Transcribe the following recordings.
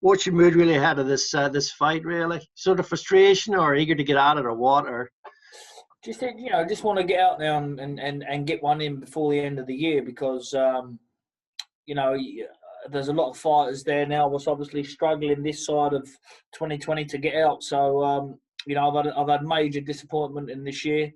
what's your mood really ahead of this fight? Really, sort of frustration, or eager to get at it, or what? Or just just want to get out there and get one in before the end of the year because there's a lot of fighters there now was obviously struggling this side of 2020 to get out. So I've had major disappointment in this year.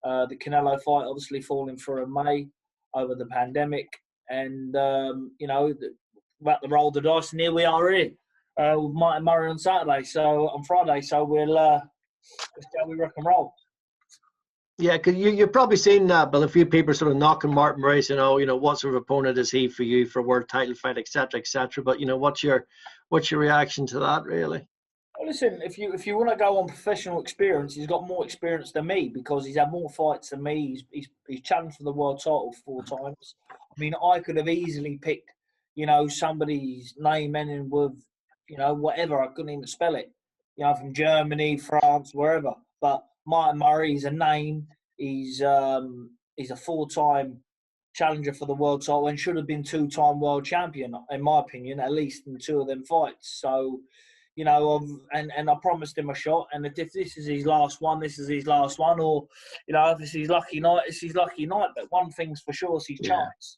The Canelo fight obviously falling through in May over the pandemic, and about to roll the dice, and here we are here with Martin Murray on Friday. So we'll see how we rock and roll. yeah, because you've probably seen that, but a few people sort of knocking Martin Murray, saying, what sort of opponent is he for you for a world title fight, etc., etc. But what's your reaction to that, really? Well, listen, if you want to go on professional experience, he's got more experience than me because he's had more fights than me. He's challenged for the world title 4 times. I mean, I could have easily picked, somebody's name ending with, whatever. I couldn't even spell it. From Germany, France, wherever. But Martin Murray, he's a name. He's a 4-time challenger for the world title and should have been 2-time world champion, in my opinion, at least in 2 of them fights. So, and I promised him a shot. And if this is his last one, this is his last one. Or, if it's his lucky night, it's his lucky night. But one thing's for sure, it's his chance.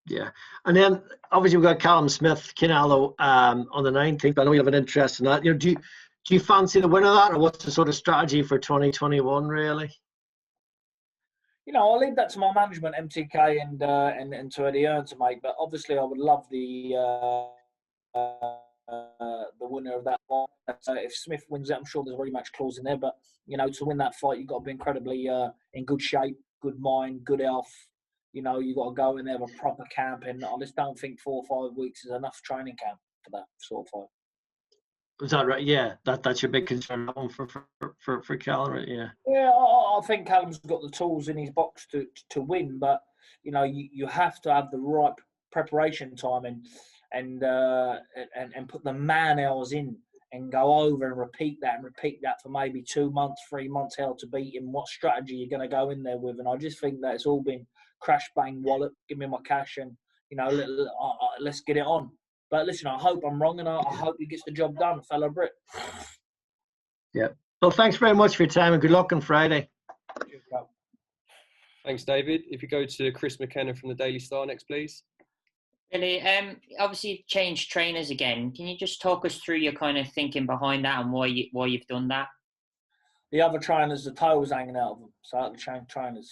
Yeah. And then, obviously, we've got Callum Smith, Canelo on the 19th. I know you have an interest in that. Do you fancy the winner of that? Or what's the sort of strategy for 2021, really? I'll leave that to my management, MTK and to Eddie Earn to make. But obviously, I would love the winner of that fight. If Smith wins it, I'm sure there's a rematch clause in there. But to win that fight, you've got to be incredibly in good shape, good mind, good health. You've got to go in there with a proper camp, and I just don't think 4 or 5 weeks is enough training camp for that sort of fight. Is that right? Yeah, that's your big concern for Callum, right? Yeah. Yeah, I think Callum's got the tools in his box to win, but you have to have the right preparation time and put the man hours in and go over and repeat that for maybe 2 months, 3 months, how to beat him, what strategy you're going to go in there with. And I just think that it's all been crash, bang, wallet, give me my cash and, let's get it on. But listen, I hope I'm wrong and I hope he gets the job done, fellow Brit. Yeah. Well, thanks very much for your time and good luck on Friday. Thanks, David. If you go to Chris McKenna from the Daily Star next, please. Billy, obviously you've changed trainers again. Can you just talk us through your kind of thinking behind that and why you've done that? The other trainers, the toe was hanging out of them, so I had to change trainers.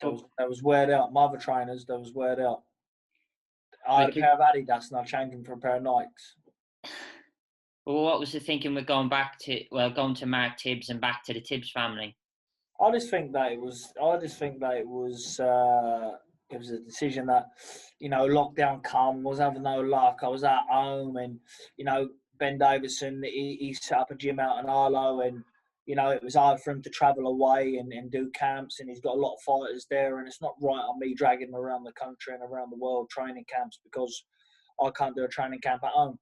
That was weared out. My other trainers, that was weared out. I had a pair of Adidas and I changed them for a pair of Nikes. Well, what was the thinking with going to Mark Tibbs and back to the Tibbs family? I just think that it was a decision that, lockdown come, was having no luck. I was at home and, Ben Davison, he set up a gym out in Arlo and, it was hard for him to travel away and do camps, and he's got a lot of fighters there, and it's not right on me dragging him around the country and around the world training camps because I can't do a training camp at home.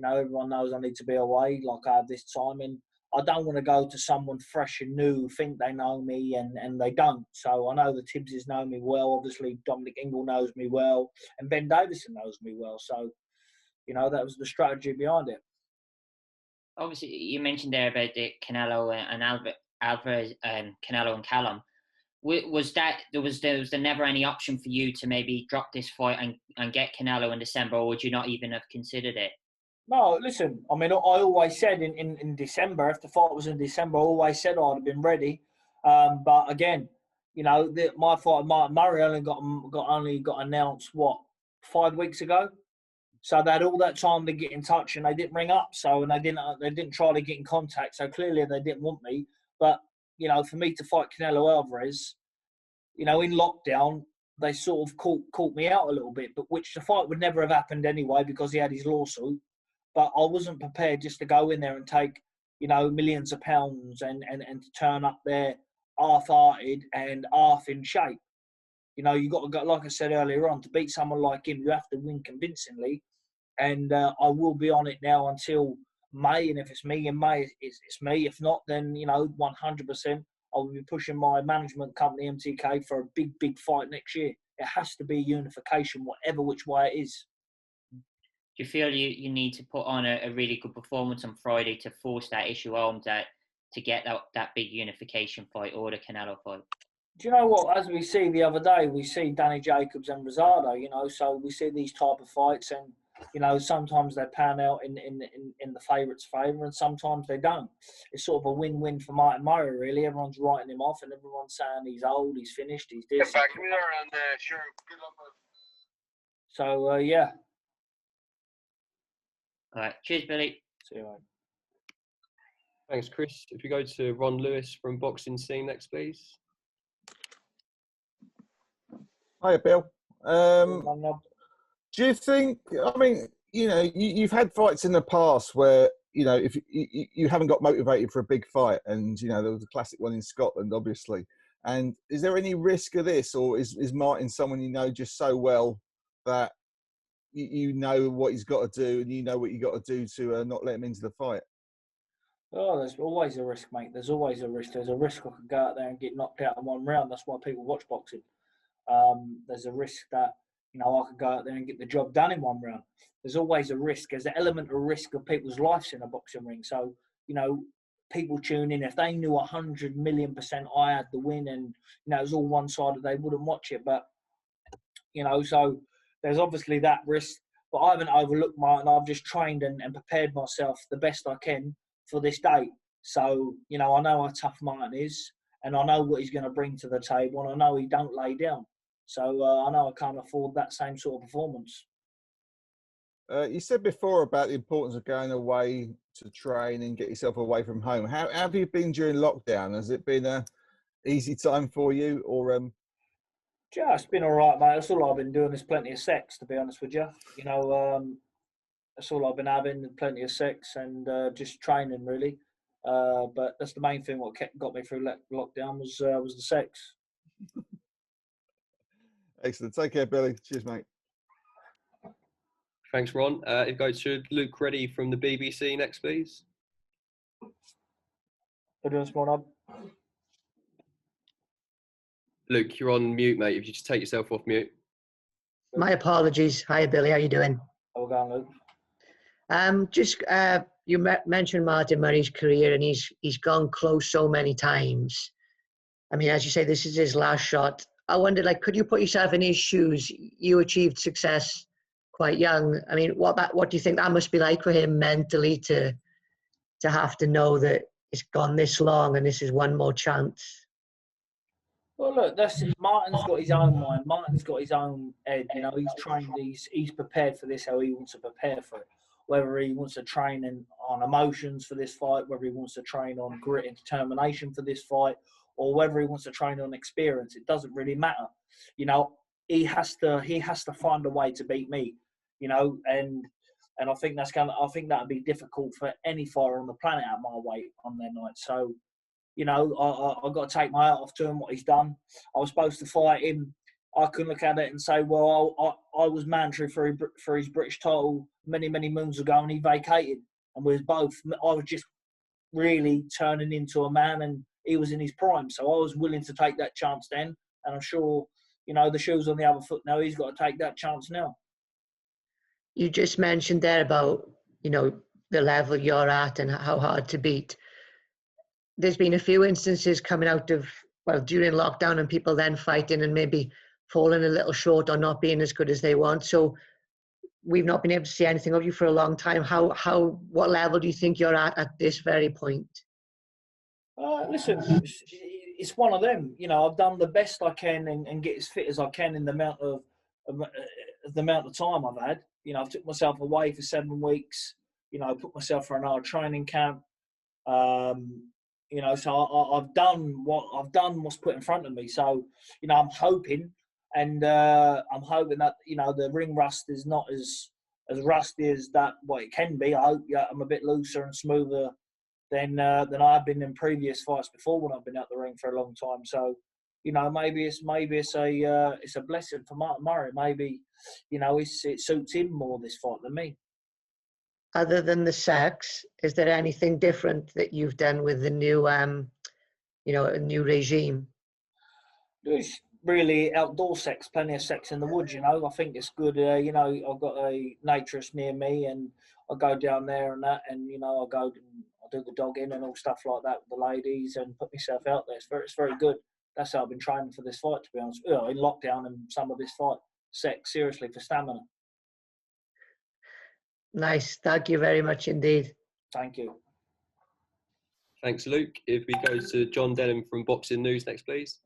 Everyone knows I need to be away like I have this time, and I don't want to go to someone fresh and new who think they know me and they don't. So I know the Tibbses know me well. Obviously, Dominic Ingle knows me well, and Ben Davison knows me well. So, that was the strategy behind it. Obviously, you mentioned there about the Canelo and Alvarez, Canelo and Callum. Was there never any option for you to maybe drop this fight and get Canelo in December, or would you not even have considered it? No, listen, I mean, I always said in December, if the fight was in December, I always said I'd have been ready. But again, my fight with Martin Murray only got announced, 5 weeks ago? So they had all that time to get in touch and they didn't ring up. And they didn't try to get in contact. So clearly they didn't want me. But, for me to fight Canelo Alvarez, in lockdown, they sort of caught me out a little bit, but which the fight would never have happened anyway because he had his lawsuit. But I wasn't prepared just to go in there and take, millions of pounds and to turn up there half-hearted and half in shape. You got to go, like I said earlier on, to beat someone like him, you have to win convincingly. And I will be on it now until May. And if it's me in May, it's me. If not, then, 100%, I will be pushing my management company, MTK, for a big, big fight next year. It has to be unification, which way it is. Do you feel you need to put on a really good performance on Friday to force that issue home to get that big unification fight or the Canelo fight? Do you know what? As we see the other day, we see Danny Jacobs and Rosado. So we see these type of fights, and sometimes they pan out in the favourite's favour, and sometimes they don't. It's sort of a win-win for Martin Murray, really. Everyone's writing him off, and everyone's saying he's old, he's finished, he's this. So yeah. All right, cheers, Billy. See you later. Thanks, Chris. If you go to Ron Lewis from Boxing Scene next, please. Hiya, Bill. Do you think, I mean, you've had fights in the past where, if you haven't got motivated for a big fight, and, there was a classic one in Scotland, obviously. And is there any risk of this, or is Martin someone you know just so well that you know what he's got to do, and you know what you got to do to not let him into the fight? Oh, there's always a risk, mate. There's always a risk. There's a risk I could go out there and get knocked out in one round. That's why people watch boxing. There's a risk that, I could go out there and get the job done in one round. There's always a risk. There's an element of risk of people's lives in a boxing ring. So, people tune in. If they knew 100 million% I had the win and, it was all one-sided, they wouldn't watch it. But, so there's obviously that risk. But I haven't overlooked Martin. I've just trained and prepared myself the best I can for this day. So, I know how tough Martin is, and I know what he's going to bring to the table, and I know he don't lay down. So I know I can't afford that same sort of performance. You said before about the importance of going away to train and get yourself away from home. How have you been during lockdown? Has it been a easy time for you, or Yeah, it's been all right, mate. That's all I've been doing is plenty of sex, to be honest with you. That's all I've been having, plenty of sex and just training, really. But that's the main thing. What got me through lockdown was the sex. Excellent. Take care, Billy. Cheers, mate. Thanks, Ron. If go to Luke Reddy from the BBC next, please. Luke, you're on mute, mate. If you just take yourself off mute. My apologies. Hi, Billy. How you doing? How we going, Luke? You mentioned Martin Murray's career, and he's gone close so many times. I mean, as you say, this is his last shot. I wondered, could you put yourself in his shoes? You achieved success quite young. I mean, what do you think that must be like for him mentally to have to know that it's gone this long and this is one more chance? Well, look, Martin's got his own mind. Martin's got his own head. He's trained. He's prepared for this how he wants to prepare for it. Whether he wants to train on emotions for this fight, whether he wants to train on grit and determination for this fight, or whether he wants to train on experience, it doesn't really matter. He has to find a way to beat me. And I think that'd be difficult for any fighter on the planet at my weight on their night. So, I've got to take my hat off to him, what he's done. I was supposed to fight him. I couldn't look at it and say, well, I was mandatory for his British title many, many moons ago, and he vacated. And we was both. I was just really turning into a man, and he was in his prime. So I was willing to take that chance then. And I'm sure, the shoe's on the other foot now. He's got to take that chance now. You just mentioned there about, the level you're at and how hard to beat. There's been a few instances coming out of, during lockdown, and people then fighting and maybe falling a little short or not being as good as they want. So we've not been able to see anything of you for a long time. What level do you think you're at this very point? Listen, it's one of them. I've done the best I can and get as fit as I can in the amount of time I've had. I've took myself away for 7 weeks. I put myself for an hour training camp. So I've done what's put in front of me. So, I'm hoping, and I'm hoping that the ring rust is not as rusty as that what it can be. I hope I'm a bit looser and smoother than I've been in previous fights before when I've been out the ring for a long time. So, maybe it's a blessing for Martin Murray. Maybe it suits him more this fight than me. Other than the sex, is there anything different that you've done with the new, new regime? really outdoor sex, plenty of sex in the woods. You know, I think it's good. You know, I've got a naturist near me, and I go down there and that, and you know, I do the dogging and all stuff like that with the ladies, and put myself out there. It's very good. That's how I've been training for this fight, to be honest. You know, in lockdown and some of this fight, sex seriously for stamina. Nice. Thank you very much indeed. Thank you. Thanks, Luke. If we go to John Denham from Boxing News next, please.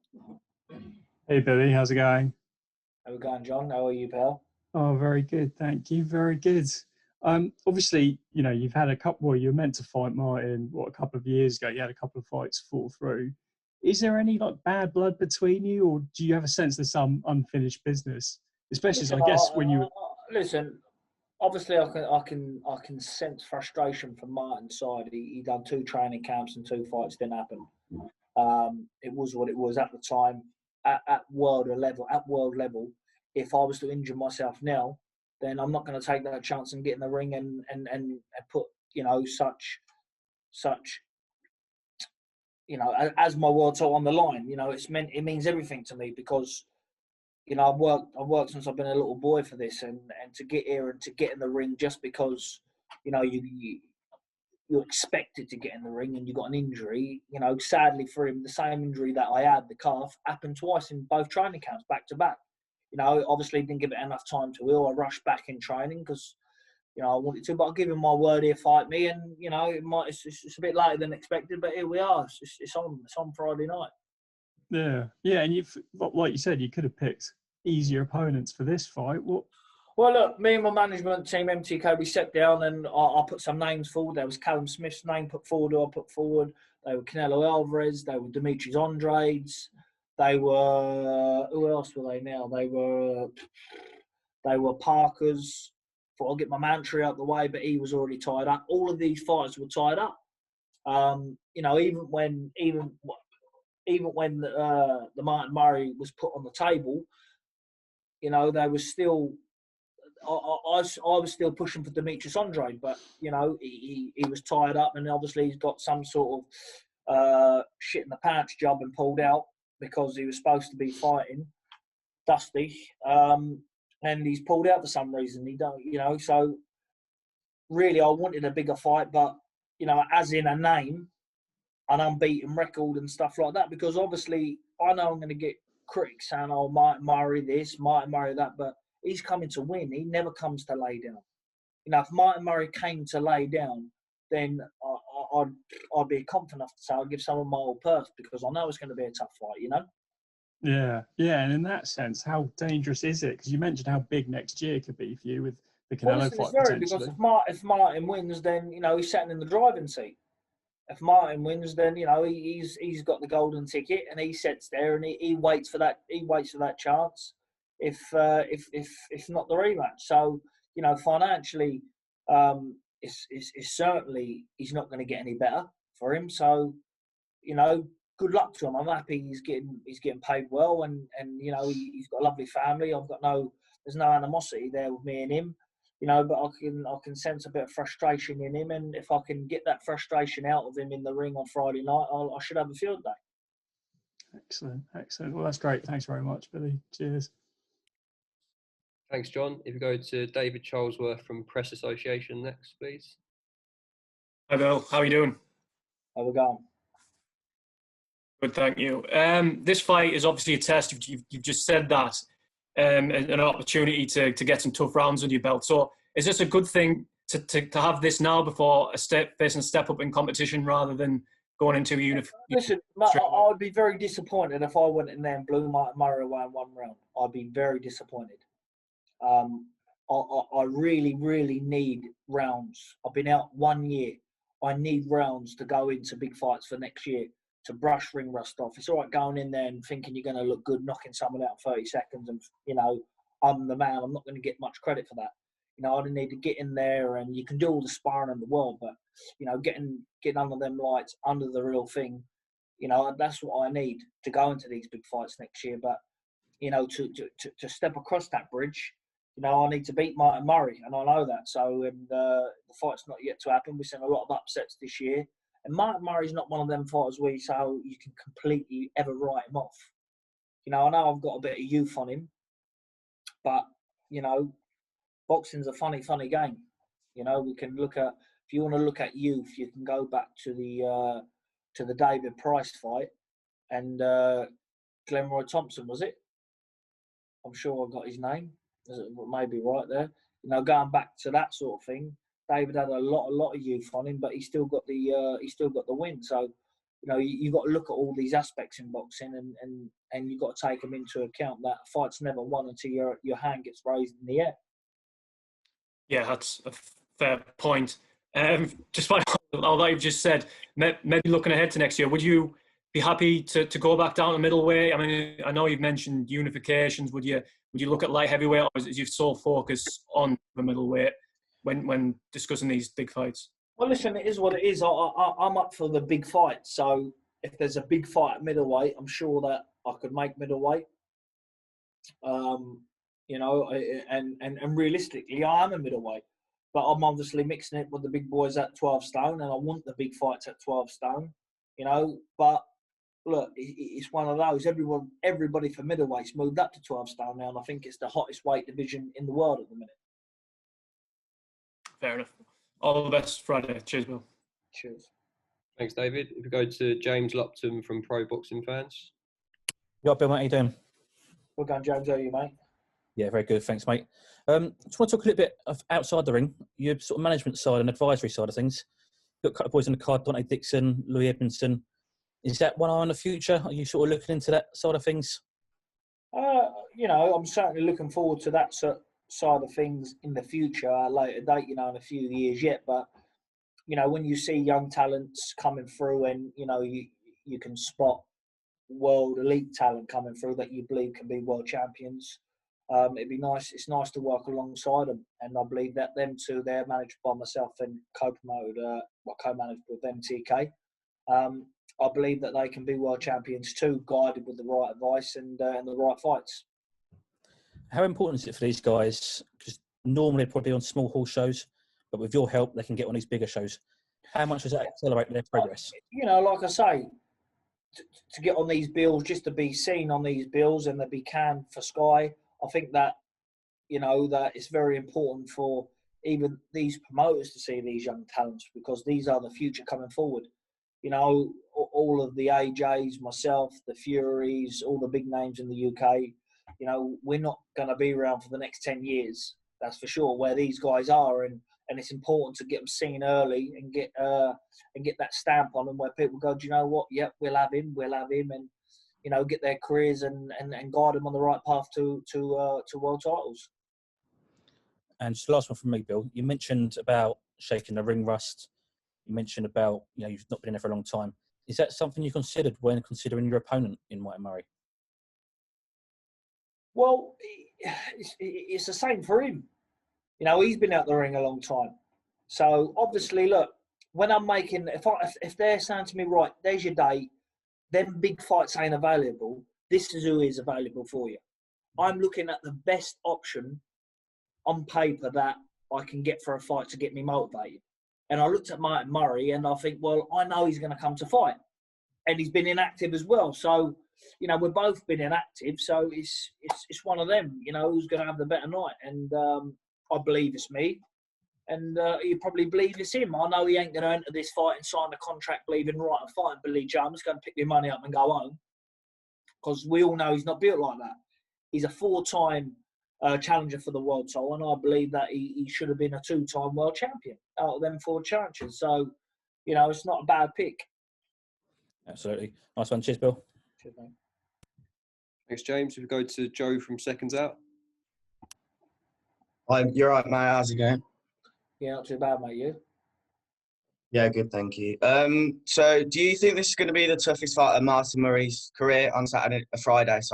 Hey Billy, how's it going? How we going, John? How are you, pal? Oh, very good, thank you. Very good. Obviously, you know, you've had a couple. Well, you were meant to fight Martin a couple of years ago. You had a couple of fights fall through. Is there any like bad blood between you, or do you have a sense there's some unfinished business? Especially, Listen, I guess, when you listen. Obviously, I can sense frustration from Martin's side. He done 2 training camps and 2 fights, didn't happen. It was what it was at the time. At world level, if I was to injure myself now, then I'm not going to take that chance and get in the ring and put, you know, such you know, as my world title on the line. You know, it means everything to me, because you know, I've worked since I've been a little boy for this, and to get here and to get in the ring just because, you know, you're expected to get in the ring and you got an injury. You know, sadly for him, the same injury that I had, the calf, happened twice in both training camps, back to back. You know, obviously didn't give it enough time to heal. I rushed back in training because, you know, I wanted to, but I'll give him my word, he'll fight me, and you know, it's a bit later than expected, but here we are. It's on Friday night. yeah, and you've, like you said, you could have picked easier opponents for this fight. What? Well, look, me and my management team, MTK, we sat down and I put some names forward. There was Callum Smith's name put forward, who I put forward. They were Canelo Alvarez. They were Demetrius Andrade's. They were, who else were they now? They were Parker's. Thought I'll get my Mantry out the way, but he was already tied up. All of these fighters were tied up. You know, even when the Martin Murray was put on the table, you know, they were still. I was still pushing for Demetrius Andrade, but you know, he was tied up, and obviously he's got some sort of shit in the pants job and pulled out because he was supposed to be fighting Dusty, and he's pulled out for some reason. He don't, you know. So really, I wanted a bigger fight, but you know, as in a name, an unbeaten record and stuff like that, because obviously I know I'm going to get critics saying, "Oh, Martin Murray this, Martin Murray that," but he's coming to win. He never comes to lay down. You know, if Martin Murray came to lay down, then I'd be confident enough to say I'd give someone my old purse, because I know it's going to be a tough fight, you know? Yeah, and in that sense, how dangerous is it? Because you mentioned how big next year could be for you with the Canelo fight potentially. Because if Martin wins, then, you know, he's sitting in the driving seat. If Martin wins, then, you know, he's got the golden ticket, and he sits there and he waits for that. He waits for that chance. If not the rematch. So, you know, financially, it's certainly, he's not going to get any better for him. So, you know, good luck to him. I'm happy he's getting paid well, and you know, he's got a lovely family. There's no animosity there with me and him, you know, but I can sense a bit of frustration in him, and if I can get that frustration out of him in the ring on Friday night, I should have a field day. Excellent. Well, that's great. Thanks very much, Billy. Cheers. Thanks, John. If you go to David Charlesworth from Press Association next, please. Hi, Bill. How are you doing? How we going? Good, thank you. This fight is obviously a test. You've just said that, an opportunity to get some tough rounds under your belt. So, is this a good thing to have this now before facing a step up in competition rather than going into a unit? Listen, I'd be very disappointed if I went in there and blew Martin Murray away in one round. I'd be very disappointed. I really, really need rounds. I've been out 1 year. I need rounds to go into big fights for next year, to brush ring rust off. It's all right going in there and thinking you're going to look good, knocking someone out in 30 seconds and, you know, I'm the man. I'm not going to get much credit for that. You know, I need to get in there, and you can do all the sparring in the world, but, you know, getting under them lights, under the real thing, you know, that's what I need to go into these big fights next year. But, you know, to step across that bridge, you know, I need to beat Martin Murray, and I know that. So, and the fight's not yet to happen. We've seen a lot of upsets this year. And Martin Murray's not one of them fighters where you say, oh, you can completely ever write him off. You know, I know I've got a bit of youth on him, but you know, boxing's a funny game. You know, we can look at, if you want to look at youth, you can go back to the David Price fight and Glenroy Thompson, was it? I'm sure I got his name. Maybe right there. You know, going back to that sort of thing, David had a lot of youth on him, but he still got the win. So, you know, you've got to look at all these aspects in boxing, and you've got to take them into account. That a fight's never won until your hand gets raised in the air. Yeah, that's a fair point. Just by all that you've just said, maybe looking ahead to next year, would you be happy to go back down to middleweight? I mean, I know you've mentioned unifications. Would you look at light heavyweight, or is your sole focus on the middleweight when discussing these big fights? Well, listen, it is what it is. I'm up for the big fight. So if there's a big fight at middleweight, I'm sure that I could make middleweight. You know, and realistically, I am a middleweight, but I'm obviously mixing it with the big boys at 12 stone, and I want the big fights at 12 stone. You know, but look, it's one of those. Everybody for middleweight's moved up to 12 stone now, and I think it's the hottest weight division in the world at the minute. Fair enough. All the best Friday. Cheers, Bill. Cheers. Thanks, David. If we go to James Lupton from Pro Boxing Fans. Yeah, Bill, mate, how you doing? Well done, James. How are you, mate? Yeah, very good. Thanks, mate. Just want to talk a little bit of outside the ring, your sort of management side and advisory side of things. Got a couple of boys on the card, Dante Dixon, Louis Edmondson. Is that one eye on the future? Are you sort of looking into that side of things? You know, I'm certainly looking forward to that side of things in the future, at a later date, you know, in a few years yet. But, you know, when you see young talents coming through and, you know, you can spot world elite talent coming through that you believe can be world champions, it'd be nice. It's nice to work alongside them. And I believe that them two, they're managed by myself and co-managed with MTK. I believe that they can be world champions too, guided with the right advice and the right fights. How important is it for these guys? Because normally they're probably on small hall shows, but with your help, they can get on these bigger shows. How much does that accelerate their progress? You know, like I say, to get on these bills, just to be seen on these bills and to be canned for Sky, I think that, you know, that it's very important for even these promoters to see these young talents, because these are the future coming forward. You know, all of the AJs, myself, the Furies, all the big names in the UK, you know, we're not going to be around for the next 10 years. That's for sure, where these guys are. And it's important to get them seen early and get that stamp on them where people go, do you know what? Yep, we'll have him. And, you know, get their careers and guide them on the right path to world titles. And just the last one from me, Bill. You mentioned about shaking the ring rust. You mentioned about, you know, you've not been in there for a long time. Is that something you considered when considering your opponent in White and Murray? Well, it's the same for him. You know, he's been out the ring a long time. So obviously, look, when I'm making, if they're saying to me, right, there's your date, them big fights ain't available, this is who is available for you. I'm looking at the best option on paper that I can get for a fight to get me motivated. And I looked at Martin Murray and I think, well, I know he's going to come to fight. And he's been inactive as well. So, you know, we've both been inactive. So it's one of them, you know, who's going to have the better night. And I believe it's me. And you probably believe it's him. I know he ain't going to enter this fight and sign the contract believing, right, I'm fighting Billy Joe. I'm just going to pick my money up and go home. Because we all know he's not built like that. He's a 4-time challenger for the world title, and I believe that he should have been a 2-time world champion out of them 4 challenges. So, you know, it's not a bad pick. Absolutely. Nice one. Cheers, Bill. Cheers, mate. Thanks, James. If we go to Joe from Seconds Out. Hi, you're right, mate. How's it going? Yeah, not too bad, mate. You? Yeah, good, thank you. So do you think this is going to be the toughest fight of Martin Murray's career on Friday, as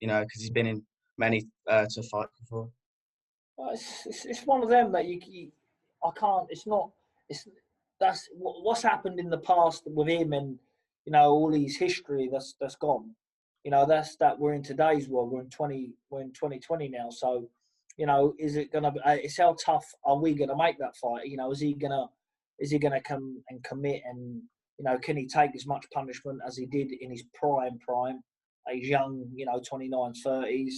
you know, because he's been in many tough fights before? Well, it's one of them that I can't. That's what's happened in the past with him, and you know, all his history that's gone. You know, that we're in today's world. We're in 2020 now. So, you know, is it gonna be? It's how tough are we gonna make that fight? You know, is he gonna come and commit, and you know, can he take as much punishment as he did in his prime, he's young, 29s, 30s.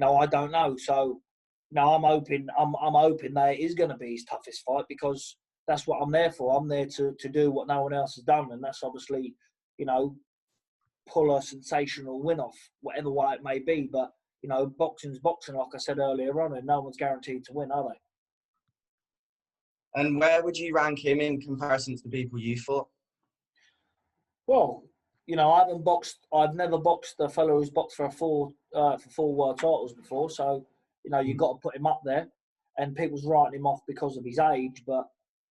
I don't know. So, I'm hoping that it is going to be his toughest fight, because that's what I'm there for. I'm there to do what no one else has done, and that's obviously, pull a sensational win off, whatever way it may be. But, boxing's boxing, like I said earlier on, and no one's guaranteed to win, are they? And where would you rank him in comparison to the people you fought? Well, I've never boxed a fellow who's boxed for four world titles before. So, you've got to put him up there, and people's writing him off because of his age. But,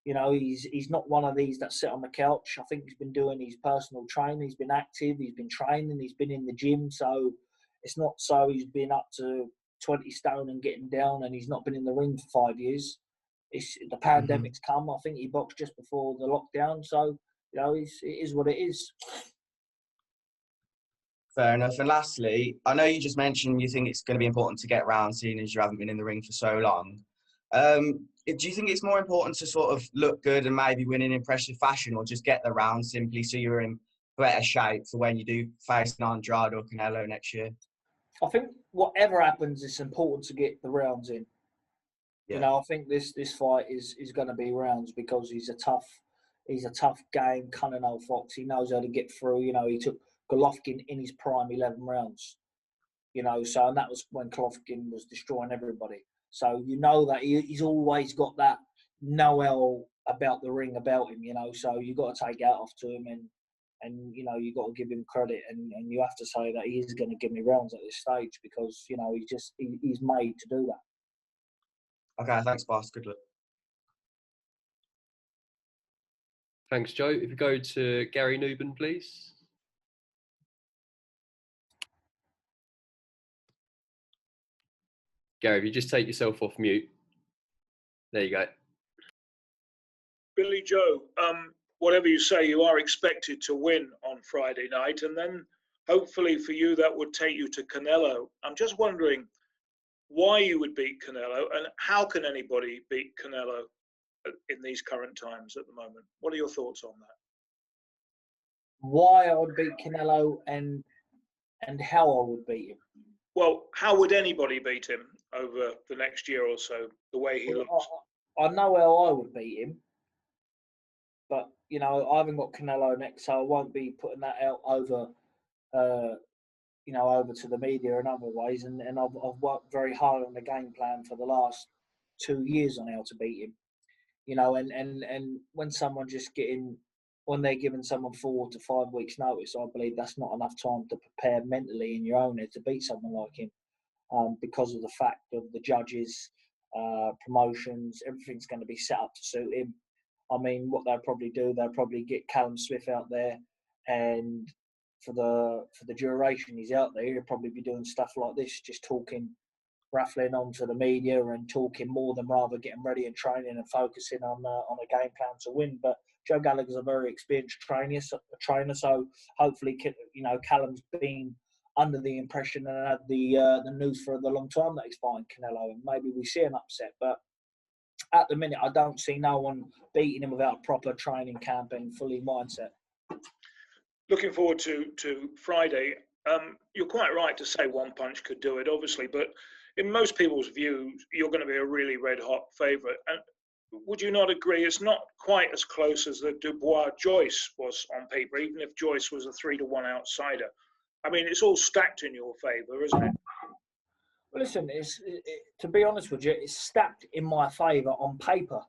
he's not one of these that sit on the couch. I think he's been doing his personal training. He's been active. He's been training. He's been in the gym. So it's not so he's been up to 20 stone and getting down, and he's not been in the ring for 5 years. The pandemic's come. I think he boxed just before the lockdown. So, it is what it is. Fair enough. And lastly, I know you just mentioned you think it's going to be important to get rounds, seeing as you haven't been in the ring for so long. Do you think it's more important to sort of look good and maybe win in impressive fashion, or just get the rounds simply so you're in better shape for when you do face Andrade or Canelo next year? I think whatever happens, it's important to get the rounds in. Yeah. I think this fight is going to be rounds, because he's a tough game, cunning old fox. He knows how to get through. He took Golovkin in his prime 11 rounds. So, and that was when Golovkin was destroying everybody. So that he's always got that know-how about the ring about him. So you got to take out off to him, and you got to give him credit, and you have to say that he is going to give me rounds at this stage, because he's made to do that. Okay, thanks, boss. Good luck. Thanks, Joe. If you go to Gary Newman, please. Gary, if you just take yourself off mute. There you go. Billy Joe, whatever you say, you are expected to win on Friday night, and then hopefully for you that would take you to Canelo. I'm just wondering why you would beat Canelo, and how can anybody beat Canelo in these current times at the moment? What are your thoughts on that? Why I would beat Canelo and how I would beat him? Well, how would anybody beat him over the next year or so, the way he looks? I know how I would beat him, but, I haven't got Canelo next, so I won't be putting that out over, over to the media in other ways. And I've worked very hard on the game plan for the last 2 years on how to beat him. And when someone when they're giving someone 4 to 5 weeks notice, I believe that's not enough time to prepare mentally in your own head to beat someone like him, because of the fact of the judges, promotions, everything's going to be set up to suit him. I mean, what they'll probably do, they'll probably get Callum Smith out there, and for the duration he's out there, he'll probably be doing stuff like this, just talking, raffling onto the media and talking more than rather getting ready and training and focusing on a game plan to win. But Joe Gallagher's a very experienced trainer, so hopefully, Callum's been under the impression and had the news for the long time that he's fighting Canelo, and maybe we see an upset. But at the minute, I don't see no one beating him without a proper training camp and fully mindset. Looking forward to Friday. You're quite right to say one punch could do it, obviously, but in most people's views, you're going to be a really red-hot favourite. And would you not agree it's not quite as close as the Dubois-Joyce was on paper, even if Joyce was a 3-1 outsider? I mean, it's all stacked in your favour, isn't it? Well, listen, to be honest with you, it's stacked in my favour on paper.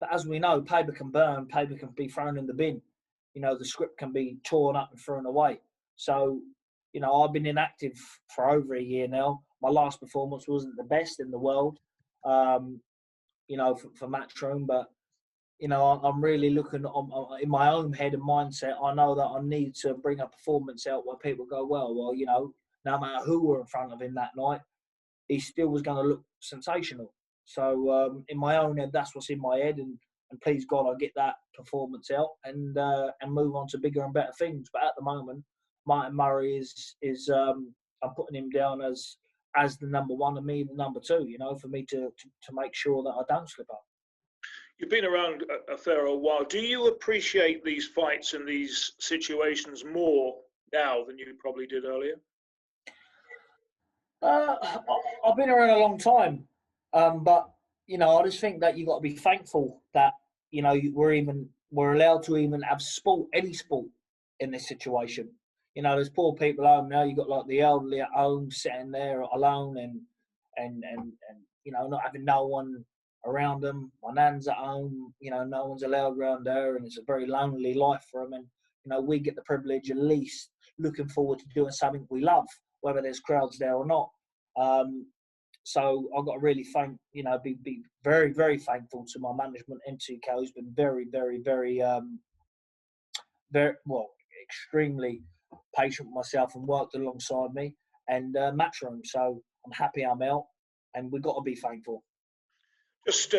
But as we know, paper can burn, paper can be thrown in the bin. The script can be torn up and thrown away. So, I've been inactive for over a year now. My last performance wasn't the best in the world, for Matchroom. But, I'm really looking in my own head and mindset. I know that I need to bring a performance out where people go, well, no matter who were in front of him that night, he still was going to look sensational. So in my own head, that's what's in my head, and please God, I get that performance out and move on to bigger and better things. But at the moment, Martin Murray is I'm putting him down as the number one and me the number two. For me to make sure that I don't slip up. You've been around a fair old while. Do you appreciate these fights and these situations more now than you probably did earlier? I've been around a long time, but you know, I just think that you got to be thankful that you know we're allowed to even have sport, any sport, in this situation. You know, there's poor people home now. You got like the elderly at home sitting there alone, and you know, not having no one around them. My nan's at home. You know, no one's allowed around her, and it's a very lonely life for them. And you know, we get the privilege at least looking forward to doing something we love, whether there's crowds there or not. So I've got to really thank, you know, be very, very thankful to my management. MCK has been very, very, very, extremely patient with myself and worked alongside me, and Matchroom. So I'm happy I'm out, and we've got to be thankful. Just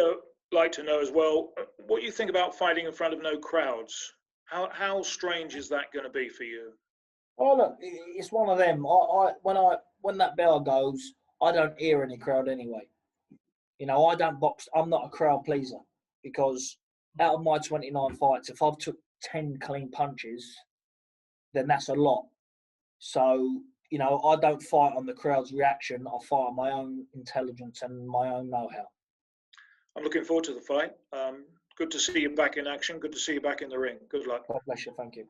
like to know as well, what you think about fighting in front of no crowds? How strange is that going to be for you? Oh look, it's one of them. When that bell goes, I don't hear any crowd anyway. You know, I don't box. I'm not a crowd pleaser, because out of my 29 fights, if I've took 10 clean punches, then that's a lot. So, you know, I don't fight on the crowd's reaction. I fight on my own intelligence and my own know-how. I'm looking forward to the fight. Good to see you back in action. Good to see you back in the ring. Good luck. God bless you. Thank you.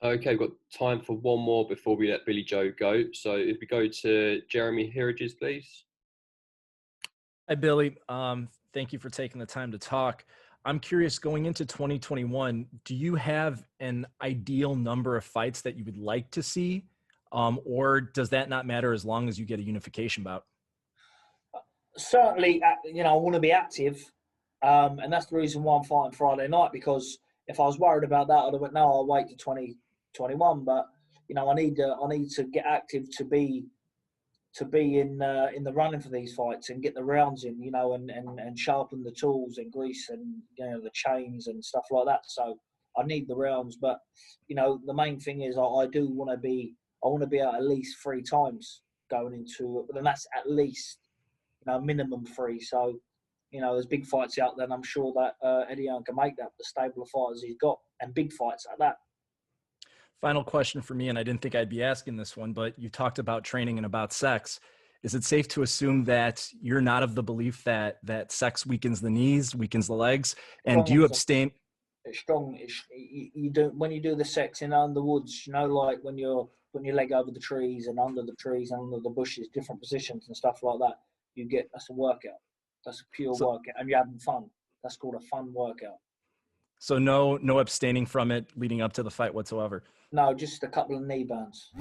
Okay, we've got time for one more before we let Billy Joe go. So if we go to Jeremy Herridges, please. Hi, Billy. Thank you for taking the time to talk. I'm curious, going into 2021, do you have an ideal number of fights that you would like to see? Or does that not matter as long as you get a unification bout? Certainly, you know, I want to be active. And that's the reason why I'm fighting Friday night, because if I was worried about that, I'd have went, no, I'll wait to 2021. But, you know, I need to get active to be in the running for these fights and get the rounds in, you know, and sharpen the tools and grease and, you know, the chains and stuff like that. So I need the rounds. But, you know, the main thing is I do want to be out at least 3 times going into it. But then that's at least, you know, minimum 3. So, you know, there's big fights out there, and I'm sure that Eddie Hearn can make that, the stable of fighters he's got, and big fights like that. Final question for me, and I didn't think I'd be asking this one, but you talked about training and about sex. Is it safe to assume that you're not of the belief that sex weakens the knees, weakens the legs? And do you abstain? It's strong. You do, when you do the sex in the woods, you know, like when you're putting your leg over the trees and under the trees and under the bushes, different positions and stuff like that. That's a workout. That's a pure workout, and you're having fun. That's called a fun workout. So no abstaining from it leading up to the fight whatsoever? No, just a couple of knee burns.